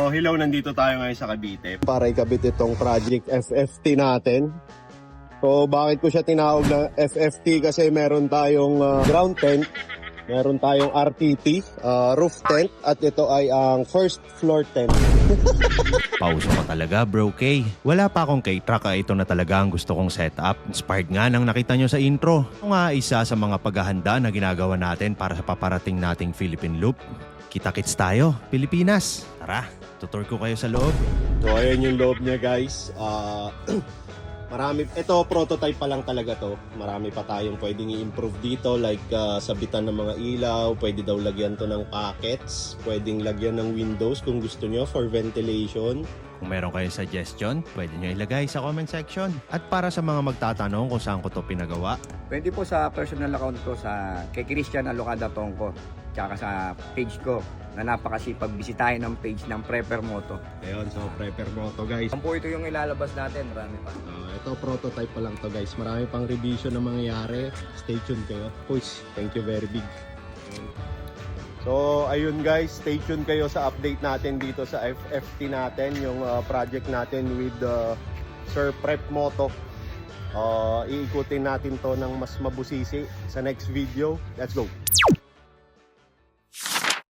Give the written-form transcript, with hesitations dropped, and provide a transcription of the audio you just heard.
So hello, nandito tayo ngayon sa Cavite para ikabit itong project FFT natin. So bakit ko siya tinawag na FFT? Kasi meron tayong ground tent, meron tayong RTT, roof tent, at ito ay ang first floor tent. Pauso ko talaga bro K. Wala pa akong K-truck, ito na talaga ang gusto kong setup. Inspired nga nang nakita nyo sa intro. Ito nga isa sa mga paghahanda na ginagawa natin para sa paparating nating Philippine Loop. Kita-kits tayo, Pilipinas. Tara, tutur ko kayo sa loob. So ayan yung loob niya guys. Marami, ito prototype pa lang talaga to. Marami pa tayong pwedeng i-improve dito, like sabitan ng mga ilaw, pwede daw lagyan to ng pockets, pwedeng lagyan ng windows kung gusto nyo for ventilation. Kung meron kayong suggestion, pwede nyo ilagay sa comment section. At para sa mga magtatanong kung saan ko to pinagawa, Pwede po sa personal account ko sa kay Christian Alocada Tongko, tsaka sa page ko na napakasipag bisitahin ng page ng Prepper Moto. Ayun, so prepare mo to guys. Yan po ito yung ilalabas natin, marami pa. Ito prototype pa lang to guys. Marami pang revision na mangyayari. Stay tuned kayo. Push, thank you very big. So ayun guys, stay tuned kayo sa update natin dito sa FFT natin, yung project natin with Sir Prep Moto. Iikutin natin to ng mas mabusisi sa next video. Let's go!